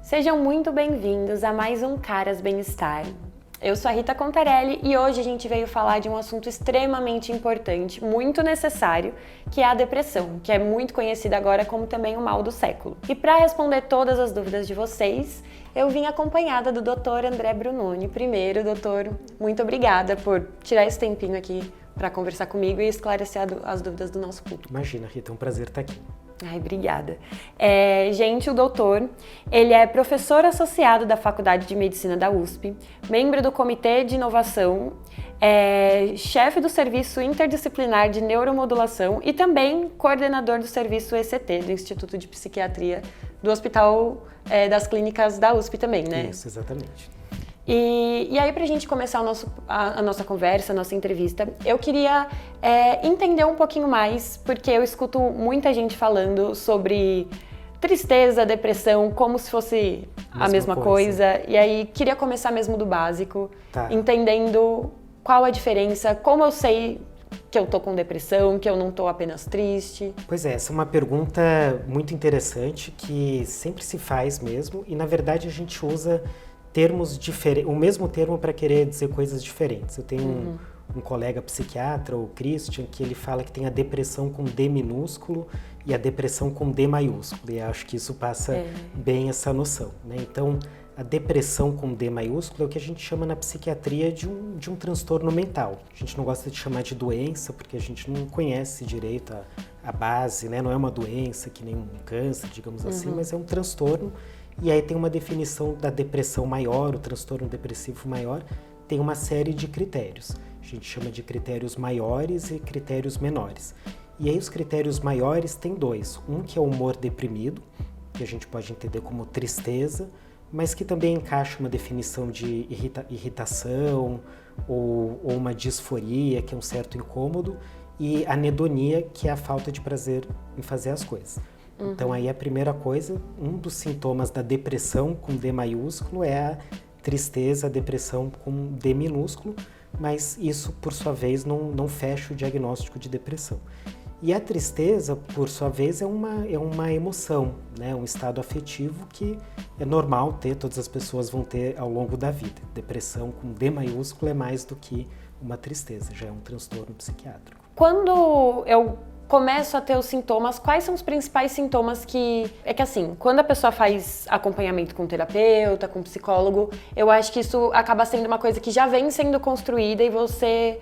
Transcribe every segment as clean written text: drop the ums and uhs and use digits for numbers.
Sejam muito bem-vindos a mais um Caras Bem-Estar. Eu sou a Rita Contarelli e hoje a gente veio falar de um assunto extremamente importante, muito necessário, que é a depressão, que é muito conhecida agora como também o mal do século. E para responder todas as dúvidas de vocês, eu vim acompanhada do Dr. André Brunoni. Primeiro, doutor, muito obrigada por tirar esse tempinho aqui para conversar comigo e esclarecer as dúvidas do nosso público. Imagina, Rita, é um prazer estar aqui. Ai, obrigada. Gente, o doutor, ele é professor associado da Faculdade de Medicina da USP, membro do Comitê de Inovação, chefe do Serviço Interdisciplinar de Neuromodulação e também coordenador do Serviço ECT, do Instituto de Psiquiatria do Hospital das Clínicas da USP também, né? Isso, exatamente. E aí, pra gente começar a nossa conversa, a nossa entrevista, eu queria entender um pouquinho mais, porque eu escuto muita gente falando sobre tristeza, depressão, como se fosse a mesma coisa. E aí, queria começar mesmo do básico, entendendo qual a diferença, como eu sei que eu tô com depressão, que eu não tô apenas triste. Pois é, essa é uma pergunta muito interessante que sempre se faz mesmo, e na verdade a gente usa termos diferentes, o mesmo termo para querer dizer coisas diferentes. Eu tenho um colega psiquiatra, o Christian, que ele fala que tem a depressão com D minúsculo e a depressão com D maiúsculo, e acho que isso passa bem essa noção, né? Então, a depressão com D maiúsculo é o que a gente chama na psiquiatria de um transtorno mental. A gente não gosta de chamar de doença, porque a gente não conhece direito a base, né? Não é uma doença que nem um câncer, digamos assim, mas é um transtorno. E aí tem uma definição da depressão maior, o transtorno depressivo maior, tem uma série de critérios. A gente chama de critérios maiores e critérios menores. E aí os critérios maiores tem dois. Um que é o humor deprimido, que a gente pode entender como tristeza, mas que também encaixa uma definição de irritação ou uma disforia, que é um certo incômodo, e anedonia, que é a falta de prazer em fazer as coisas. Então aí a primeira coisa, um dos sintomas da depressão com D maiúsculo é a tristeza, a depressão com D minúsculo, mas isso por sua vez não fecha o diagnóstico de depressão. E a tristeza, por sua vez, é uma emoção, né? Um estado afetivo que é normal ter, todas as pessoas vão ter ao longo da vida. Depressão com D maiúsculo é mais do que uma tristeza, já é um transtorno psiquiátrico. Quando eu começo a ter os sintomas, quais são os principais sintomas que... É que assim, quando a pessoa faz acompanhamento com terapeuta, com psicólogo, eu acho que isso acaba sendo uma coisa que já vem sendo construída e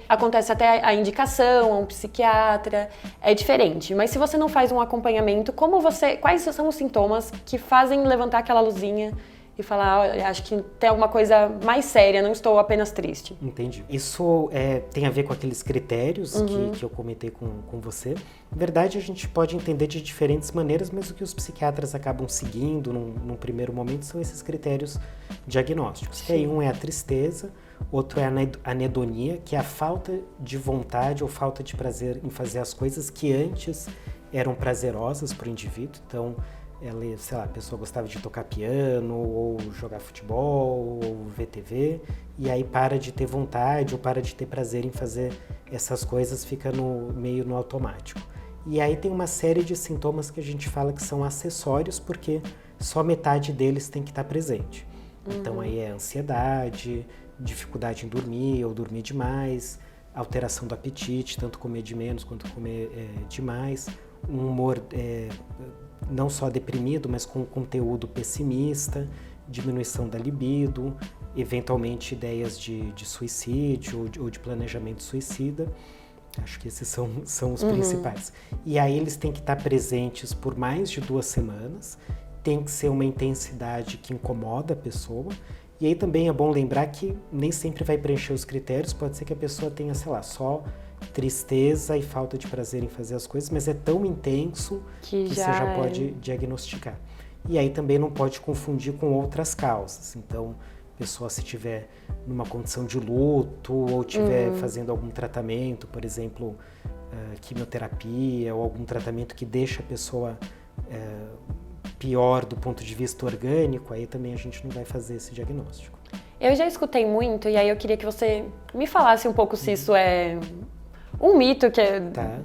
acontece até a indicação a um psiquiatra, é diferente. Mas se você não faz um acompanhamento, quais são os sintomas que fazem levantar aquela luzinha e falar, olha, acho que tem alguma coisa mais séria, não estou apenas triste? Entendi. Isso tem a ver com aqueles critérios que eu comentei com você. Na verdade, a gente pode entender de diferentes maneiras, mas o que os psiquiatras acabam seguindo num primeiro momento são esses critérios diagnósticos. Que aí um é a tristeza, outro é a anedonia, que é a falta de vontade ou falta de prazer em fazer as coisas que antes eram prazerosas para o indivíduo. Então, sei lá, a pessoa gostava de tocar piano, ou jogar futebol, ou ver TV, e aí para de ter vontade, ou para de ter prazer em fazer essas coisas, fica meio no automático. E aí tem uma série de sintomas que a gente fala que são acessórios, porque só metade deles tem que estar presente. Então aí é ansiedade, dificuldade em dormir, ou dormir demais, alteração do apetite, tanto comer de menos quanto comer demais, um humor não só deprimido, mas com conteúdo pessimista, diminuição da libido, eventualmente ideias de suicídio ou de planejamento suicida. Acho que esses são os principais. E aí eles têm que estar presentes por mais de 2 semanas, tem que ser uma intensidade que incomoda a pessoa. E aí também é bom lembrar que nem sempre vai preencher os critérios, pode ser que a pessoa tenha, sei lá, só tristeza e falta de prazer em fazer as coisas, mas é tão intenso que você já pode diagnosticar. E aí também não pode confundir com outras causas. Então, a pessoa se estiver numa condição de luto ou estiver fazendo algum tratamento, por exemplo, quimioterapia ou algum tratamento que deixa a pessoa pior do ponto de vista orgânico, aí também a gente não vai fazer esse diagnóstico. Eu já escutei muito, e aí eu queria que você me falasse um pouco se isso é um mito, que é Tá.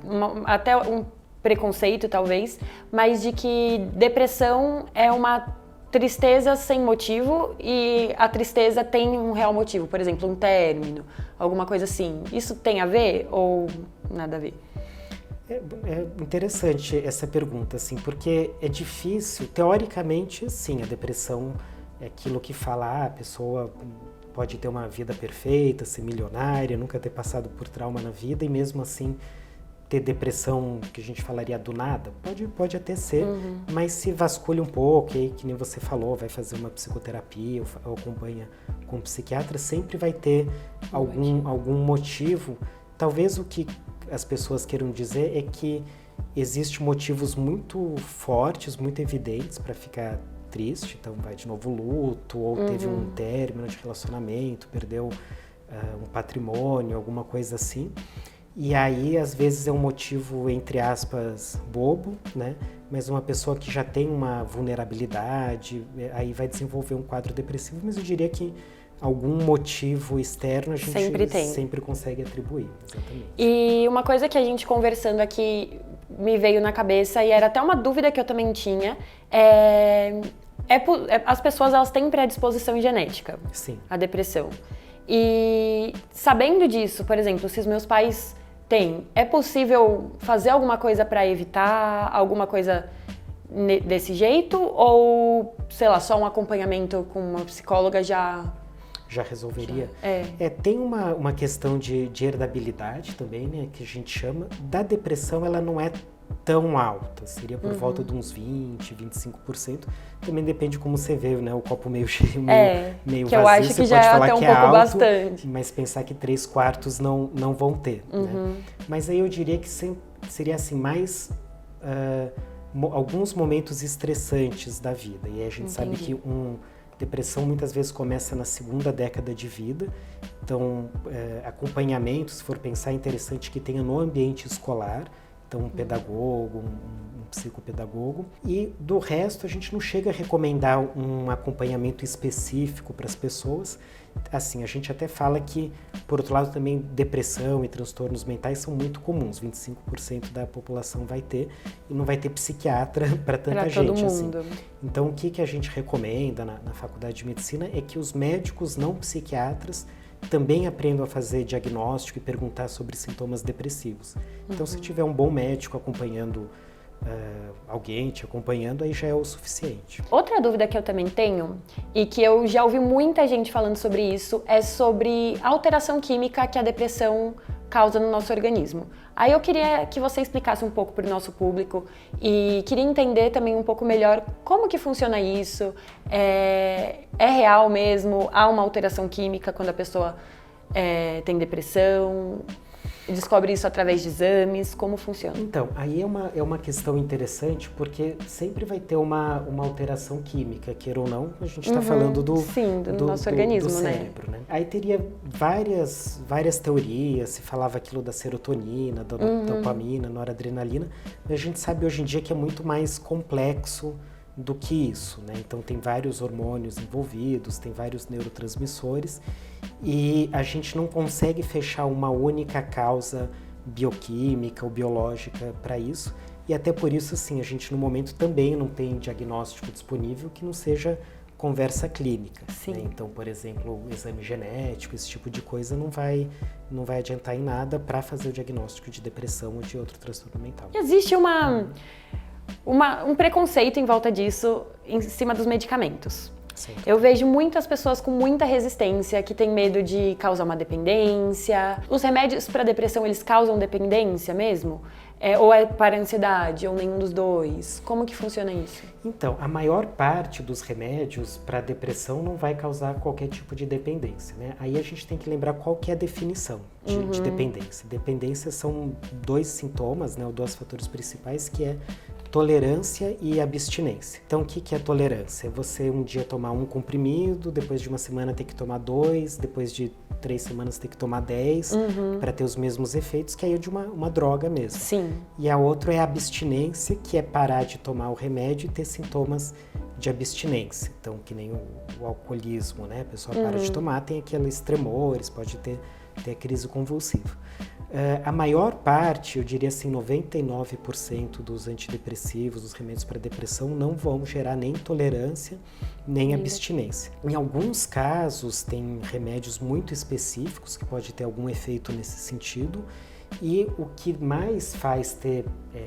até um preconceito talvez, mas de que depressão é uma tristeza sem motivo e a tristeza tem um real motivo, por exemplo, um término, alguma coisa assim. Isso tem a ver ou nada a ver? É interessante essa pergunta, assim, porque é difícil, teoricamente, sim, a depressão é aquilo que fala, a pessoa pode ter uma vida perfeita, ser milionária, nunca ter passado por trauma na vida e mesmo assim ter depressão, que a gente falaria do nada, pode até ser, mas se vasculha um pouco, aí, que nem você falou, vai fazer uma psicoterapia ou acompanha com um psiquiatra, sempre vai ter algum motivo. Talvez o que as pessoas queiram dizer é que existem motivos muito fortes, muito evidentes para ficar triste, então vai de novo luto, ou teve um término de relacionamento, perdeu um patrimônio, alguma coisa assim. E aí, às vezes, é um motivo, entre aspas, bobo, né? Mas uma pessoa que já tem uma vulnerabilidade, aí vai desenvolver um quadro depressivo, mas eu diria que algum motivo externo a gente sempre consegue atribuir. Exatamente. E uma coisa que a gente conversando aqui me veio na cabeça, e era até uma dúvida que eu também tinha, as pessoas elas têm predisposição genética à depressão. E sabendo disso, por exemplo, se os meus pais têm, é possível fazer alguma coisa para evitar alguma coisa desse jeito? Ou, sei lá, só um acompanhamento com uma psicóloga já resolveria? Tem uma questão de herdabilidade também, né, que a gente chama. Da depressão, ela não é tão alta, seria por volta de uns 20, 25%. Também depende de como você vê, né, o copo meio cheio, meio que vazio. Eu acho que já é até um pouco alto, bastante. Mas pensar que 3/4 não vão ter. Né? Mas aí eu diria que seria assim, mais alguns momentos estressantes da vida. E aí a gente sabe que depressão muitas vezes começa na segunda década de vida, então acompanhamento, se for pensar, é interessante que tenha no ambiente escolar, então um pedagogo, um psicopedagogo, e do resto a gente não chega a recomendar um acompanhamento específico para as pessoas. Assim, a gente até fala que, por outro lado, também depressão e transtornos mentais são muito comuns, 25% da população vai ter, e não vai ter psiquiatra para tanta gente. Todo mundo. Assim. Então, o que a gente recomenda na faculdade de medicina é que os médicos não psiquiatras também aprendam a fazer diagnóstico e perguntar sobre sintomas depressivos. Então, se tiver um bom médico acompanhando alguém te acompanhando, aí já é o suficiente. Outra dúvida que eu também tenho, e que eu já ouvi muita gente falando sobre isso, é sobre a alteração química que a depressão causa no nosso organismo. Aí eu queria que você explicasse um pouco para o nosso público e queria entender também um pouco melhor como que funciona isso. É real mesmo? Há uma alteração química quando a pessoa tem depressão? Descobre isso através de exames? Como funciona? Então, aí é uma questão interessante, porque sempre vai ter uma alteração química, queira ou não, a gente está falando do nosso organismo, do cérebro, né? Aí teria várias teorias, se falava aquilo da serotonina, da dopamina, noradrenalina, mas a gente sabe hoje em dia que é muito mais complexo do que isso, né? Então tem vários hormônios envolvidos, tem vários neurotransmissores e a gente não consegue fechar uma única causa bioquímica ou biológica para isso, e até por isso, assim, a gente no momento também não tem diagnóstico disponível que não seja conversa clínica. Né? Então, por exemplo, o exame genético, esse tipo de coisa não vai adiantar em nada para fazer o diagnóstico de depressão ou de outro transtorno mental. Existe um preconceito em volta disso, em cima dos medicamentos. Sim. Eu vejo muitas pessoas com muita resistência, que têm medo de causar uma dependência. Os remédios para depressão, eles causam dependência mesmo? Ou é para ansiedade, ou nenhum dos dois? Como que funciona isso? Então, a maior parte dos remédios para depressão não vai causar qualquer tipo de dependência, né? Aí a gente tem que lembrar qual que é a definição de dependência. Dependência são 2 sintomas, né, ou 2 fatores principais, que é tolerância e abstinência. Então, o que é tolerância? É você um dia tomar um comprimido, depois de uma semana ter que tomar 2, depois de 3 semanas ter que tomar 10, para ter os mesmos efeitos, que aí é de uma droga mesmo. Sim. E a outra é a abstinência, que é parar de tomar o remédio e ter sintomas de abstinência. Então, que nem o alcoolismo, né? A pessoa para de tomar, tem aqueles tremores, pode ter ter a crise convulsiva. A maior parte, eu diria assim, 99% dos antidepressivos, dos remédios para depressão, não vão gerar nem tolerância, nem abstinência. Em alguns casos, tem remédios muito específicos que pode ter algum efeito nesse sentido, e o que mais faz ter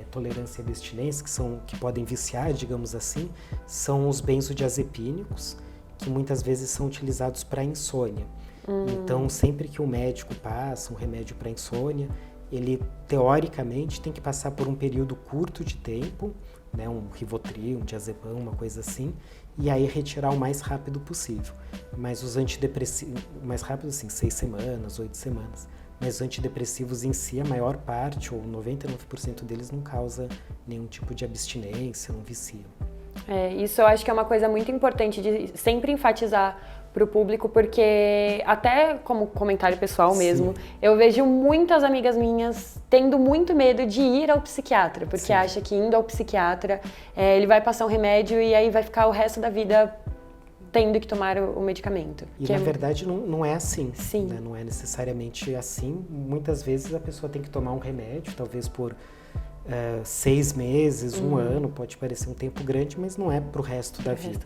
tolerância e abstinência, que podem viciar, digamos assim, são os benzodiazepínicos, que muitas vezes são utilizados para insônia. Então, sempre que o médico passa um remédio para insônia, ele, teoricamente, tem que passar por um período curto de tempo, né, um Rivotril, um diazepam, uma coisa assim, e aí retirar o mais rápido possível. Mas os antidepressivos, mais rápido assim, 6 semanas, 8 semanas. Mas os antidepressivos em si, a maior parte, ou 99% deles, não causa nenhum tipo de abstinência, não viciam. Isso eu acho que é uma coisa muito importante de sempre enfatizar para o público, porque até como comentário pessoal mesmo, eu vejo muitas amigas minhas tendo muito medo de ir ao psiquiatra, porque acha que indo ao psiquiatra ele vai passar um remédio e aí vai ficar o resto da vida tendo que tomar o medicamento. E na verdade não é assim, Sim. Né? Não é necessariamente assim. Muitas vezes a pessoa tem que tomar um remédio, talvez por 6 meses, um ano, pode parecer um tempo grande, mas não é pro resto da vida.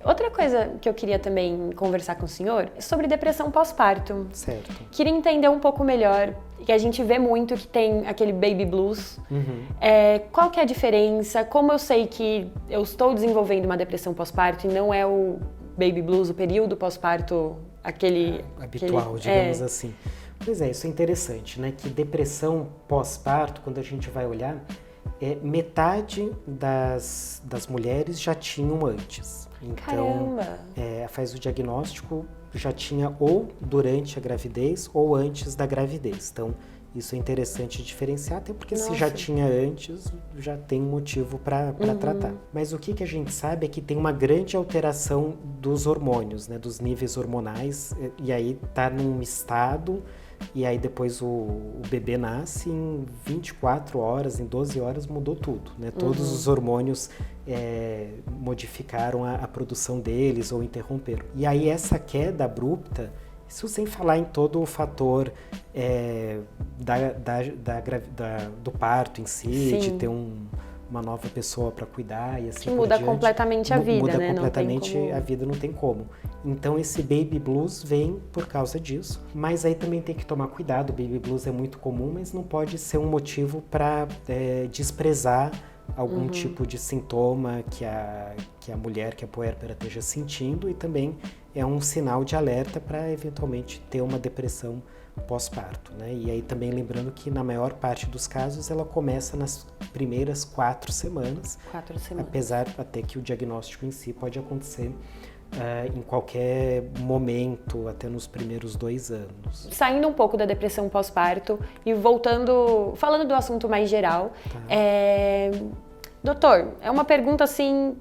Outra coisa que eu queria também conversar com o senhor é sobre depressão pós-parto. Certo. Queria entender um pouco melhor, que a gente vê muito que tem aquele baby blues. Qual que é a diferença? Como eu sei que eu estou desenvolvendo uma depressão pós-parto e não é o baby blues, o período pós-parto, aquele habitual, digamos assim. Pois é, isso é interessante, né? Que depressão pós-parto, quando a gente vai olhar, metade das mulheres já tinham antes. Então, faz o diagnóstico, já tinha ou durante a gravidez ou antes da gravidez. Então, isso é interessante diferenciar, até porque se já tinha antes, já tem motivo para tratar. Mas o que a gente sabe é que tem uma grande alteração dos hormônios, né? Dos níveis hormonais, e aí tá num estado. E aí depois o bebê nasce, em 24 horas, em 12 horas mudou tudo, né? Todos os hormônios modificaram a produção deles ou interromperam. E aí essa queda abrupta, isso sem falar em todo o fator do parto em si, de ter uma nova pessoa para cuidar e assim que muda completamente a vida, muda né? Completamente a vida, não tem como. Então esse baby blues vem por causa disso, mas aí também tem que tomar cuidado. O baby blues é muito comum, mas não pode ser um motivo para desprezar algum tipo de sintoma que a mulher, que a puérpera esteja sentindo, e também é um sinal de alerta para eventualmente ter uma depressão pós-parto, né? E aí também lembrando que na maior parte dos casos ela começa nas primeiras 4 semanas. 4 semanas. Apesar até que o diagnóstico em si pode acontecer em qualquer momento, até nos primeiros 2 anos. Saindo um pouco da depressão pós-parto e falando do assunto mais geral, doutor, é uma pergunta assim,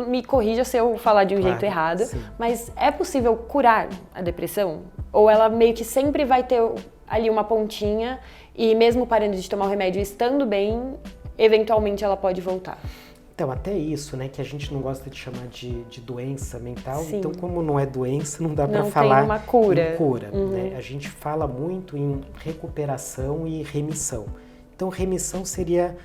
me corrija se eu falar de um jeito errado, mas é possível curar a depressão? Ou ela meio que sempre vai ter ali uma pontinha e mesmo parando de tomar o remédio e estando bem, eventualmente ela pode voltar? Então, até isso, né, que a gente não gosta de chamar de doença mental, então como não é doença, não dá para falar uma cura. Em cura, né? A gente fala muito em recuperação e remissão. Então, remissão seria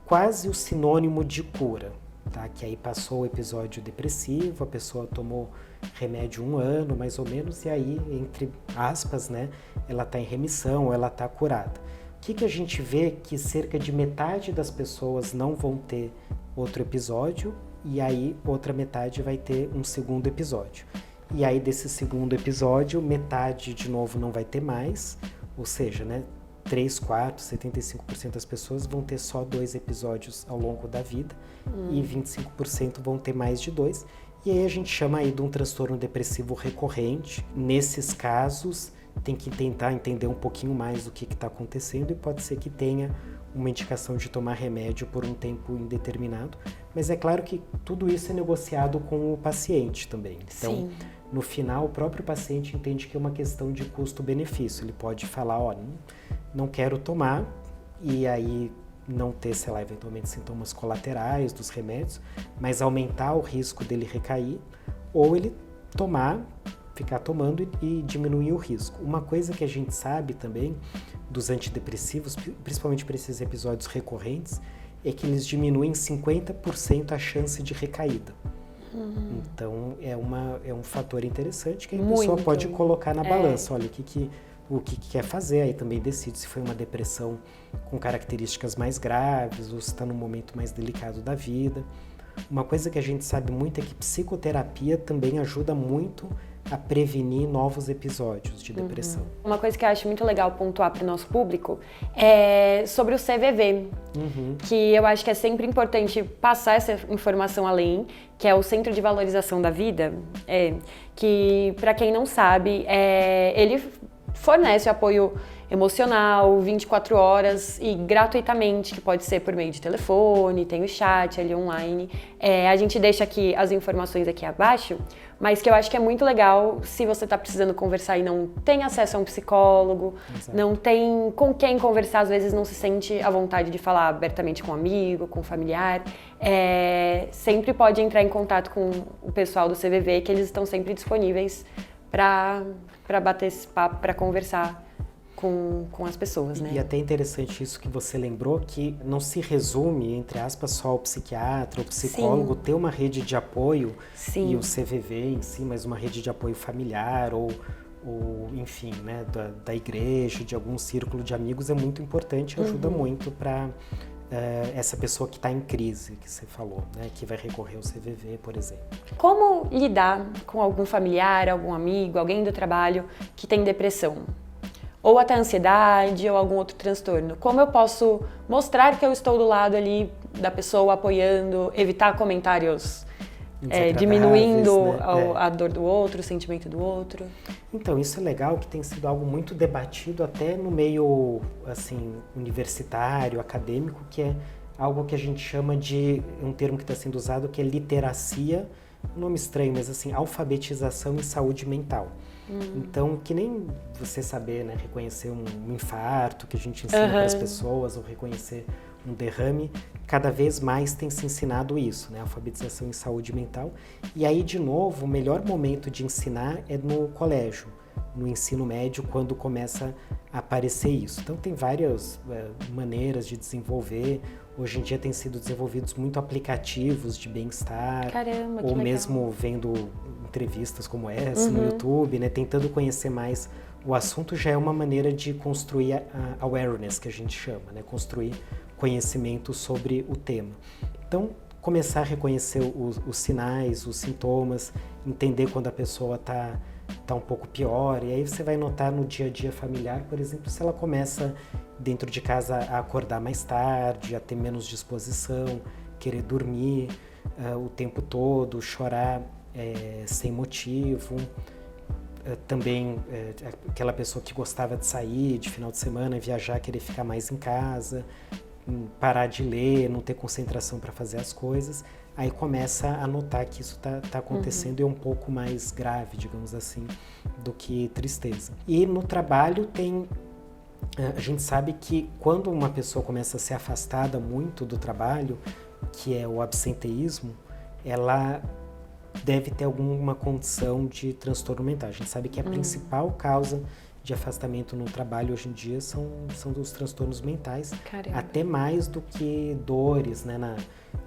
quase o sinônimo de cura, tá? Que aí passou o episódio depressivo, a pessoa tomou remédio 1 ano, mais ou menos, e aí, entre aspas, né, ela está em remissão, ela está curada. O que a gente vê? Que cerca de metade das pessoas não vão ter outro episódio, e aí outra metade vai ter um segundo episódio. E aí desse segundo episódio, metade de novo não vai ter mais, ou seja, né, 3, 4, 75% das pessoas vão ter só 2 episódios ao longo da vida, e 25% vão ter mais de 2. E aí a gente chama aí de um transtorno depressivo recorrente. Nesses casos, tem que tentar entender um pouquinho mais o que está acontecendo, e pode ser que tenha uma indicação de tomar remédio por um tempo indeterminado, mas é claro que tudo isso é negociado com o paciente também. Então, no final, o próprio paciente entende que é uma questão de custo-benefício. Ele pode falar, não quero tomar, e aí não ter, sei lá, eventualmente sintomas colaterais dos remédios, mas aumentar o risco dele recair, ou ele tomar ficar tomando e diminuir o risco. Uma coisa que a gente sabe também dos antidepressivos, principalmente para esses episódios recorrentes, é que eles diminuem 50% a chance de recaída. Então, é um fator interessante que a pessoa pode colocar na balança. Olha, o que quer fazer, aí também decide se foi uma depressão com características mais graves ou se está num momento mais delicado da vida. Uma coisa que a gente sabe muito é que psicoterapia também ajuda muito a prevenir novos episódios de depressão. Uma coisa que eu acho muito legal pontuar para o nosso público é sobre o CVV, que eu acho que é sempre importante passar essa informação além, que é o Centro de Valorização da Vida, que, para quem não sabe, ele fornece apoio emocional 24 horas e gratuitamente, que pode ser por meio de telefone, tem o chat ali online. A gente deixa aqui as informações aqui abaixo, mas que eu acho que é muito legal se você está precisando conversar e não tem acesso a um psicólogo, não tem com quem conversar, às vezes não se sente à vontade de falar abertamente com um amigo, com um familiar, sempre pode entrar em contato com o pessoal do CVV, que eles estão sempre disponíveis para bater esse papo, para conversar com as pessoas, né? E até interessante isso que você lembrou, que não se resume, entre aspas, só o psiquiatra, o psicólogo, ter uma rede de apoio e o CVV em si, mas uma rede de apoio familiar ou enfim, né, da igreja, de algum círculo de amigos é muito importante, ajuda muito para essa pessoa que está em crise, que você falou, né, que vai recorrer ao CVV, por exemplo. Como lidar com algum familiar, algum amigo, alguém do trabalho que tem depressão? Ou até ansiedade ou algum outro transtorno. Como eu posso mostrar que eu estou do lado ali da pessoa apoiando, evitar comentários diminuindo, né, a dor do outro, o sentimento do outro? Então, isso é legal, que tem sido algo muito debatido até no meio assim, universitário, acadêmico, que é algo que a gente chama de, um termo que está sendo usado, que é literacia, um nome estranho, mas assim, alfabetização em saúde mental. Então, que nem você saber, né, reconhecer um infarto que a gente ensina para as pessoas, ou reconhecer um derrame, cada vez mais tem se ensinado isso, né, alfabetização em saúde mental. E aí, de novo, o melhor momento de ensinar é no colégio, no ensino médio, quando começa a aparecer isso. Então, tem várias maneiras de desenvolver. Hoje em dia tem sido desenvolvidos muito aplicativos de bem-estar. Caramba, que ou legal. Mesmo vendo entrevistas como essa no YouTube, né, tentando conhecer mais o assunto, já é uma maneira de construir a awareness, que a gente chama, né, construir conhecimento sobre o tema. Então, começar a reconhecer os sinais, os sintomas, entender quando a pessoa está um pouco pior, e aí você vai notar no dia a dia familiar, por exemplo, se ela começa dentro de casa a acordar mais tarde, a ter menos disposição, querer dormir o tempo todo, chorar sem motivo. Também aquela pessoa que gostava de sair de final de semana, viajar, querer ficar mais em casa, parar de ler, não ter concentração para fazer as coisas. Aí começa a notar que isso está acontecendo e é um pouco mais grave, digamos assim, do que tristeza. E no trabalho a gente sabe que quando uma pessoa começa a ser afastada muito do trabalho, que é o absenteísmo, ela deve ter alguma condição de transtorno mental. A gente sabe que a principal causa de afastamento no trabalho hoje em dia são dos transtornos mentais. Caramba. Até mais do que dores, né?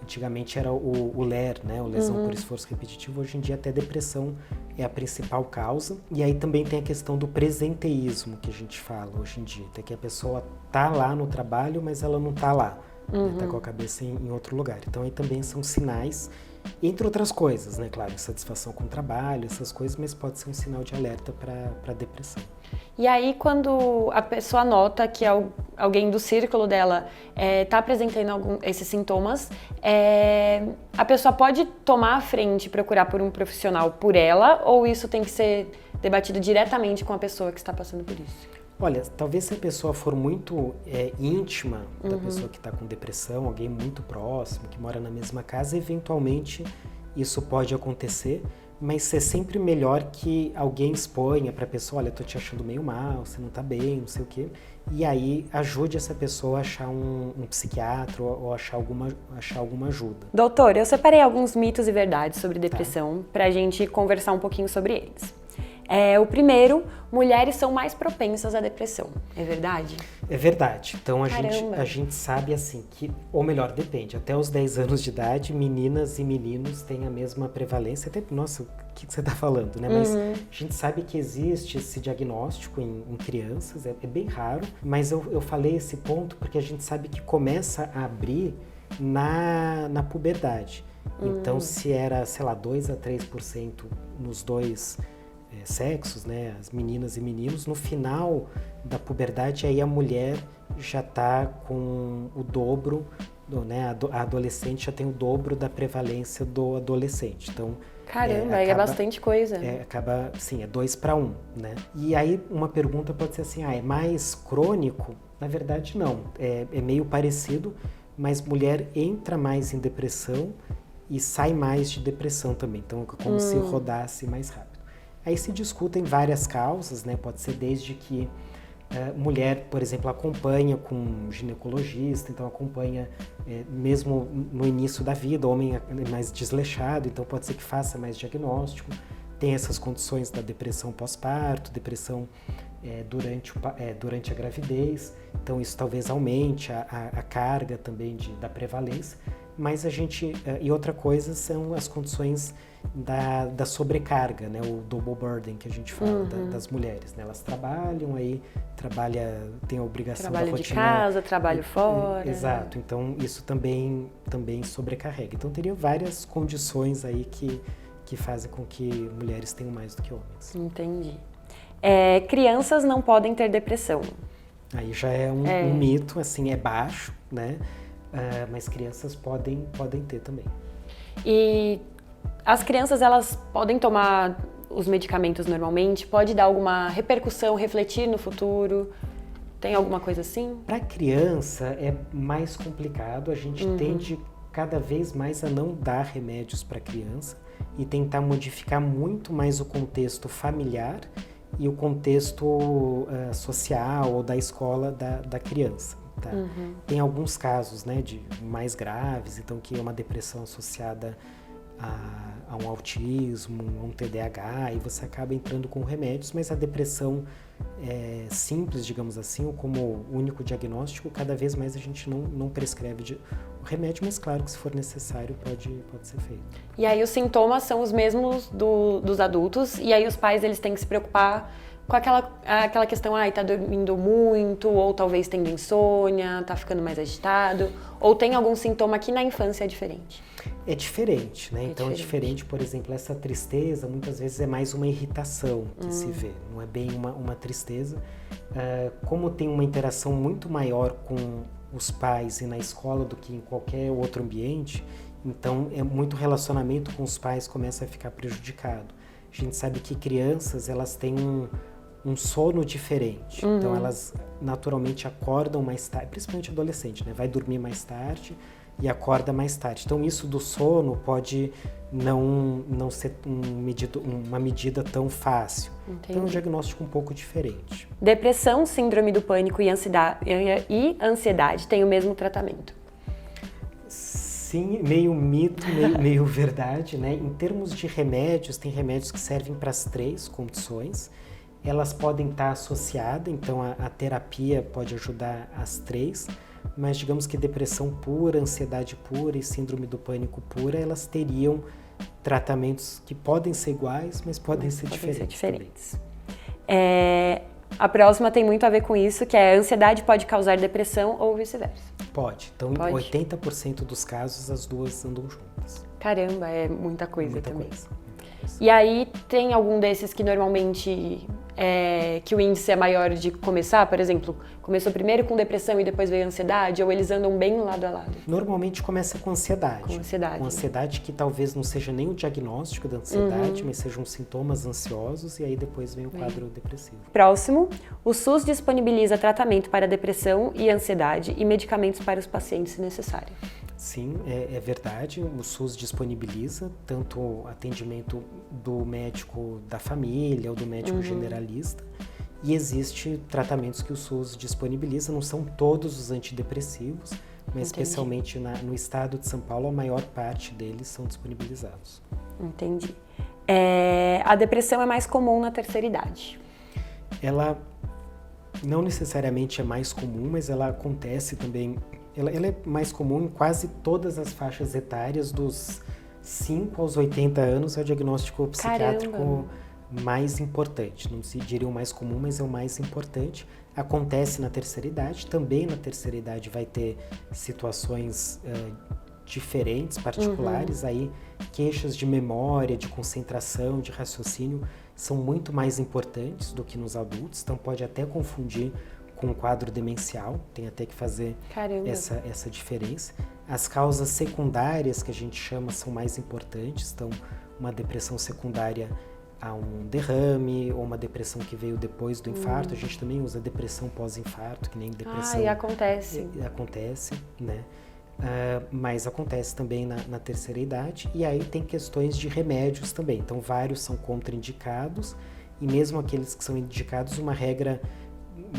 Antigamente era o LER, né? O lesão por esforço repetitivo. Hoje em dia até depressão é a principal causa. E aí também tem a questão do presenteísmo que a gente fala hoje em dia. Até que a pessoa tá lá no trabalho, mas ela não tá lá. Né? Tá com a cabeça em outro lugar. Então aí também são sinais, entre outras coisas, né? Claro, insatisfação com o trabalho, essas coisas, mas pode ser um sinal de alerta para depressão. E aí, quando a pessoa nota que alguém do círculo dela está apresentando esses sintomas, a pessoa pode tomar a frente e procurar por um profissional por ela, ou isso tem que ser debatido diretamente com a pessoa que está passando por isso? Olha, talvez se a pessoa for muito íntima da pessoa que está com depressão, alguém muito próximo, que mora na mesma casa, eventualmente isso pode acontecer, mas é sempre melhor que alguém exponha para a pessoa, olha, tô te achando meio mal, você não tá bem, não sei o quê, e aí ajude essa pessoa a achar um psiquiatra ou achar alguma ajuda. Doutor, eu separei alguns mitos e verdades sobre depressão para a gente conversar um pouquinho sobre eles. O primeiro, mulheres são mais propensas à depressão, é verdade? É verdade. Então Caramba. a gente sabe assim que, ou melhor, depende, até os 10 anos de idade, meninas e meninos têm a mesma prevalência. Até, nossa, o que você está falando, né? Mas a gente sabe que existe esse diagnóstico em crianças, é bem raro, mas eu falei esse ponto porque a gente sabe que começa a abrir na puberdade. Então, se era, sei lá, 2 a 3% nos dois sexos, né, as meninas e meninos, no final da puberdade, aí a mulher já está com o dobro, né, a adolescente já tem o dobro da prevalência do adolescente. Então, Caramba, aí é bastante coisa. Acaba, sim, é 2 para 1, né? E aí uma pergunta pode ser assim, é mais crônico? Na verdade, não. É meio parecido, mas mulher entra mais em depressão e sai mais de depressão também. Então, é como se rodasse mais rápido. Aí se discutem várias causas, né? Pode ser desde que mulher, por exemplo, acompanha com um ginecologista, então acompanha mesmo no início da vida, o homem é mais desleixado, então pode ser que faça mais diagnóstico. Tem essas condições da depressão pós-parto, depressão durante a gravidez, então isso talvez aumente a carga também da prevalência. Mas e outra coisa são as condições da sobrecarga, né? O double burden que a gente fala das mulheres, né? Elas trabalham, tem a obrigação da rotina. Trabalho de casa, trabalho fora. Exato, então isso também sobrecarrega. Então teria várias condições aí que fazem com que mulheres tenham mais do que homens. Entendi. Crianças não podem ter depressão. Aí já é um mito, assim, é baixo, né? Mas crianças podem ter também. E as crianças, elas podem tomar os medicamentos normalmente? Pode dar alguma repercussão, refletir no futuro? Tem alguma coisa assim? Para criança é mais complicado, a gente tende cada vez mais a não dar remédios para criança e tentar modificar muito mais o contexto familiar e o contexto social ou da escola da criança. Tá? Tem alguns casos, né, de mais graves, então que é uma depressão associada a um autismo, a um TDAH, e você acaba entrando com remédios, mas a depressão simples, digamos assim, ou como único diagnóstico, cada vez mais a gente não prescreve o remédio, mas claro que se for necessário pode ser feito. E aí os sintomas são os mesmos dos adultos, e aí os pais eles têm que se preocupar com aquela questão, tá dormindo muito, ou talvez tendo insônia, tá ficando mais agitado, ou tem algum sintoma que na infância é diferente? É diferente, né? Então é diferente, por exemplo, essa tristeza muitas vezes é mais uma irritação que se vê, não é bem uma tristeza. Como tem uma interação muito maior com os pais e na escola do que em qualquer outro ambiente, então muito relacionamento com os pais começa a ficar prejudicado. A gente sabe que crianças, elas têm um sono diferente, então elas naturalmente acordam mais tarde, principalmente adolescente, né? Vai dormir mais tarde e acorda mais tarde. Então isso do sono pode não ser uma medida tão fácil. Entendi. Então é um diagnóstico um pouco diferente. Depressão, síndrome do pânico e ansiedade têm o mesmo tratamento? Sim, meio mito, meio verdade, né? Em termos de remédios, tem remédios que servem para as 3 condições. Elas podem estar associadas, então a terapia pode ajudar as 3, mas digamos que depressão pura, ansiedade pura e síndrome do pânico pura, elas teriam tratamentos que podem ser iguais, mas podem ser diferentes. A próxima tem muito a ver com isso, que é a ansiedade pode causar depressão ou vice-versa. Pode. Então, em 80% dos casos, as duas andam juntas. Caramba, é muita coisa também. E aí, tem algum desses que normalmente que o índice é maior de começar? Por exemplo, começou primeiro com depressão e depois veio ansiedade? Ou eles andam bem lado a lado? Normalmente começa com ansiedade. Com ansiedade que talvez não seja nem o diagnóstico da ansiedade, mas sejam sintomas ansiosos e aí depois vem o quadro depressivo. Próximo, o SUS disponibiliza tratamento para depressão e ansiedade e medicamentos para os pacientes se necessário. Sim, é verdade. O SUS disponibiliza tanto o atendimento do médico da família ou do médico generalista e existe tratamentos que o SUS disponibiliza, não são todos os antidepressivos, mas especialmente no estado de São Paulo a maior parte deles são disponibilizados. Entendi. A depressão é mais comum na terceira idade. Ela não necessariamente é mais comum, mas ela acontece também. Ela é mais comum em quase todas as faixas etárias, dos 5 aos 80 anos, é o diagnóstico psiquiátrico Caramba. mais importante. Não se diria o mais comum, mas é o mais importante. Acontece na terceira idade. Também na terceira idade vai ter situações diferentes, particulares. Aí queixas de memória, de concentração, de raciocínio são muito mais importantes do que nos adultos. Então pode até confundir com um quadro demencial. Tem até que fazer essa diferença. As causas secundárias, que a gente chama, são mais importantes. Então, uma depressão secundária a um derrame, ou uma depressão que veio depois do infarto. A gente também usa depressão pós-infarto, que nem depressão... E acontece. Acontece, né? Mas acontece também na terceira idade. E aí tem questões de remédios também. Então, vários são contraindicados. E mesmo aqueles que são indicados, uma regra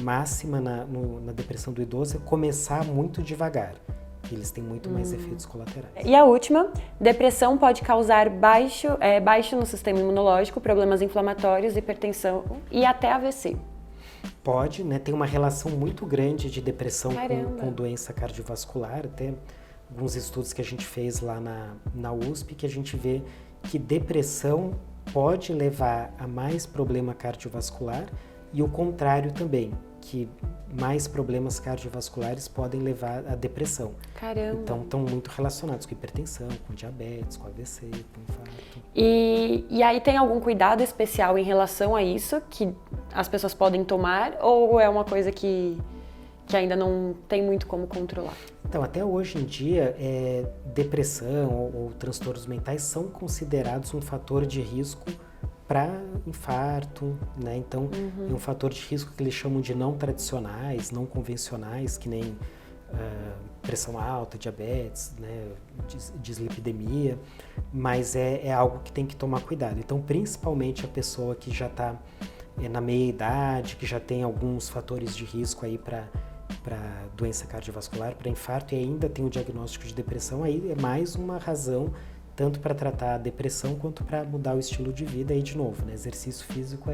máxima na depressão do idoso é começar muito devagar. Eles têm muito mais efeitos colaterais. E a última, depressão pode causar baixo no sistema imunológico, problemas inflamatórios, hipertensão e até AVC. Pode, né? Tem uma relação muito grande de depressão com doença cardiovascular. Até alguns estudos que a gente fez lá na USP, que a gente vê que depressão pode levar a mais problema cardiovascular e o contrário também, que mais problemas cardiovasculares podem levar à depressão. Caramba! Então, estão muito relacionados com hipertensão, com diabetes, com AVC, com infarto. E aí tem algum cuidado especial em relação a isso, que as pessoas podem tomar, ou é uma coisa que ainda não tem muito como controlar? Então, até hoje em dia, depressão ou transtornos mentais são considerados um fator de risco para infarto, né? Então, é um fator de risco que eles chamam de não tradicionais, não convencionais, que nem pressão alta, diabetes, né? Dislipidemia, mas é algo que tem que tomar cuidado. Então, principalmente a pessoa que já está na meia-idade, que já tem alguns fatores de risco aí para doença cardiovascular, para infarto, e ainda tem o diagnóstico de depressão, aí é mais uma razão tanto para tratar a depressão quanto para mudar o estilo de vida. Aí, de novo, né? Exercício físico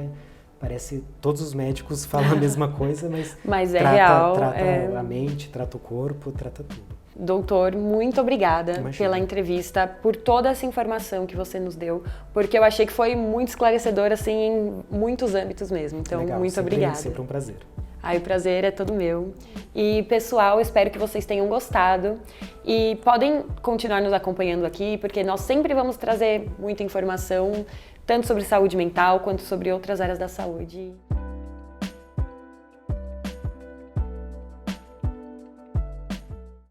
parece todos os médicos falam a mesma coisa, mas trata a mente, trata o corpo, trata tudo. Doutor, muito obrigada pela entrevista, por toda essa informação que você nos deu, porque eu achei que foi muito esclarecedor, assim, em muitos âmbitos mesmo. Então, legal, muito obrigada. Sempre um prazer. O prazer é todo meu. E, pessoal, espero que vocês tenham gostado. E podem continuar nos acompanhando aqui, porque nós sempre vamos trazer muita informação, tanto sobre saúde mental, quanto sobre outras áreas da saúde.